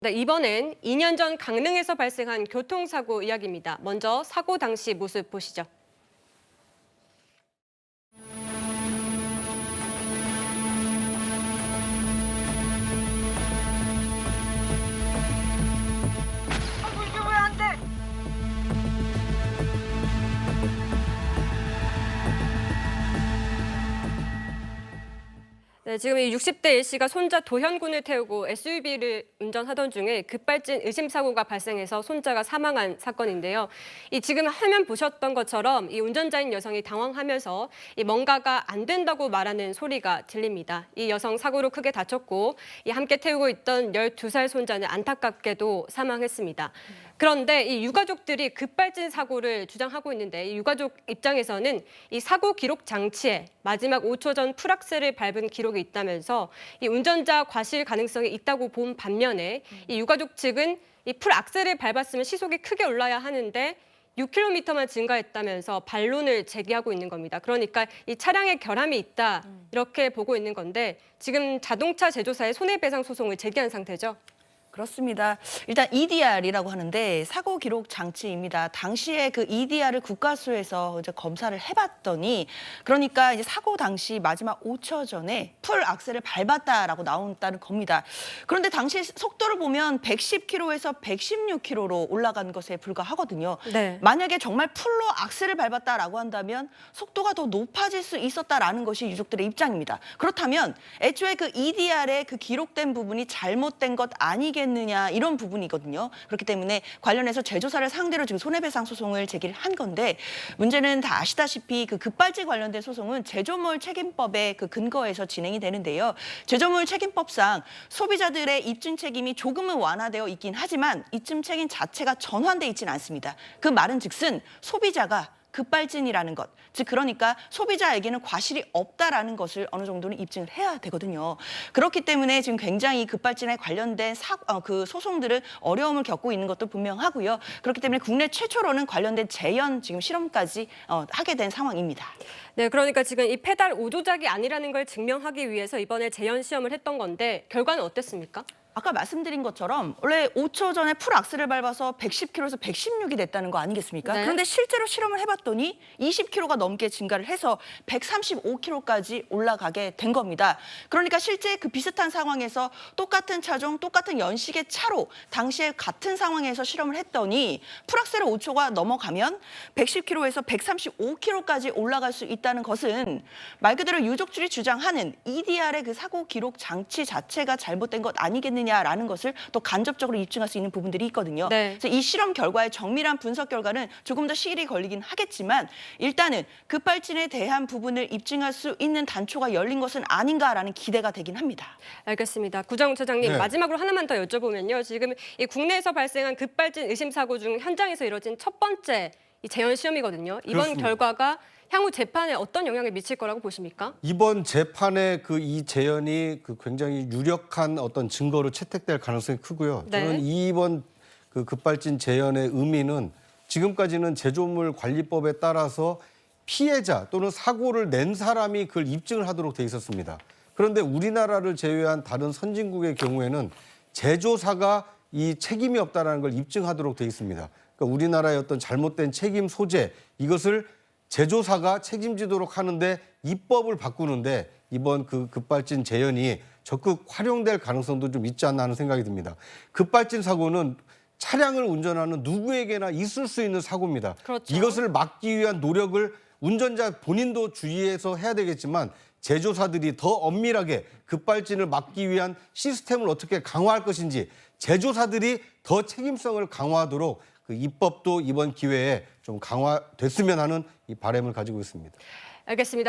네, 이번엔 2년 전 강릉에서 발생한 교통사고 이야기입니다. 먼저 사고 당시 모습 보시죠. 아이고 이게 왜 안 돼? 네, 지금 이 60대 A씨가 손자 도현군을 태우고 SUV를 운전하던 중에 급발진 의심사고가 발생해서 손자가 사망한 사건인데요. 지금 화면 보셨던 것처럼 이 운전자인 여성이 당황하면서 뭔가가 안 된다고 말하는 소리가 들립니다. 이 여성 사고로 크게 다쳤고 함께 태우고 있던 12살 손자는 안타깝게도 사망했습니다. 그런데 이 유가족들이 급발진 사고를 주장하고 있는데 이 유가족 입장에서는 이 사고 기록 장치에 마지막 5초 전 풀악셀을 밟은 기록이 있다면서 이 운전자 과실 가능성이 있다고 본 반면에 이 유가족 측은 이 풀악셀을 밟았으면 시속이 크게 올라야 하는데 6km만 증가했다면서 반론을 제기하고 있는 겁니다. 그러니까 이 차량에 결함이 있다 이렇게 보고 있는 건데 지금 자동차 제조사에 손해배상 소송을 제기한 상태죠. 그렇습니다. 일단 EDR이라고 하는데 사고 기록 장치입니다. 당시에 그 EDR을 국가수에서 이제 검사를 해봤더니 그러니까 이제 사고 당시 마지막 5초 전에 풀 악셀을 밟았다라고 나온다는 겁니다. 그런데 당시 속도를 보면 110km에서 116km로 올라간 것에 불과하거든요. 네. 만약에 정말 풀로 악셀을 밟았다라고 한다면 속도가 더 높아질 수 있었다라는 것이 유족들의 입장입니다. 그렇다면 애초에 그 EDR에 그 기록된 부분이 잘못된 것 아니겠느냐 이런 부분이거든요. 그렇기 때문에 관련해서 제조사를 상대로 지금 손해배상 소송을 제기를 한 건데 문제는 다 아시다시피 그 급발진 관련된 소송은 제조물 책임법의 그 근거에서 진행이 되는데요. 제조물 책임법상 소비자들의 입증 책임이 조금은 완화되어 있긴 하지만 입증 책임 자체가 전환돼 있지는 않습니다. 그 말은즉슨 소비자가 급발진이라는 것, 즉 그러니까 소비자에게는 과실이 없다라는 것을 어느 정도는 입증을 해야 되거든요. 그렇기 때문에 지금 굉장히 급발진에 관련된 그 소송들은 어려움을 겪고 있는 것도 분명하고요. 그렇기 때문에 국내 최초로는 관련된 재연 지금 실험까지 하게 된 상황입니다. 네, 그러니까 지금 이 페달 오조작이 아니라는 걸 증명하기 위해서 이번에 재현 시험을 했던 건데 결과는 어땠습니까? 아까 말씀드린 것처럼 원래 5초 전에 풀 악셀을 밟아서 110km에서 116이 됐다는 거 아니겠습니까? 네. 그런데 실제로 실험을 해봤더니 20km가 넘게 증가를 해서 135km까지 올라가게 된 겁니다. 그러니까 실제 그 비슷한 상황에서 똑같은 차종, 똑같은 연식의 차로 당시에 같은 상황에서 실험을 했더니 풀 악셀을 5초가 넘어가면 110km에서 135km까지 올라갈 수 있다는 것은 말 그대로 유족들이 주장하는 EDR의 그 사고 기록 장치 자체가 잘못된 것 아니겠느냐 라는 것을 또 간접적으로 입증할 수 있는 부분들이 있거든요. 네. 그래서 이 실험 결과의 정밀한 분석 결과는 조금 더 시일이 걸리긴 하겠지만 일단은 급발진에 대한 부분을 입증할 수 있는 단초가 열린 것은 아닌가라는 기대가 되긴 합니다. 알겠습니다. 구정훈 차장님, 네. 마지막으로 하나만 더 여쭤보면요. 지금 이 국내에서 발생한 급발진 의심 사고 중 현장에서 이뤄진 첫 번째 이 재현 시험이거든요. 이번 그렇습니다. 결과가 향후 재판에 어떤 영향을 미칠 거라고 보십니까? 이번 재판에 이 재연이 굉장히 유력한 어떤 증거로 채택될 가능성이 크고요. 네. 저는 이번 급발진 재연의 의미는 지금까지는 제조물 관리법에 따라서 피해자 또는 사고를 낸 사람이 그걸 입증을 하도록 돼 있었습니다. 그런데 우리나라를 제외한 다른 선진국의 경우에는 제조사가 이 책임이 없다는 걸 입증하도록 돼 있습니다. 그러니까 우리나라의 어떤 잘못된 책임 소재 이것을 제조사가 책임지도록 하는데 입법을 바꾸는데 이번 급발진 재연이 적극 활용될 가능성도 좀 있지 않나 하는 생각이 듭니다. 급발진 사고는 차량을 운전하는 누구에게나 있을 수 있는 사고입니다. 그렇죠. 이것을 막기 위한 노력을 운전자 본인도 주의해서 해야 되겠지만 제조사들이 더 엄밀하게 급발진을 막기 위한 시스템을 어떻게 강화할 것인지 제조사들이 더 책임성을 강화하도록 입법도 이번 기회에 좀 강화됐으면 하는 이 바람을 가지고 있습니다. 알겠습니다.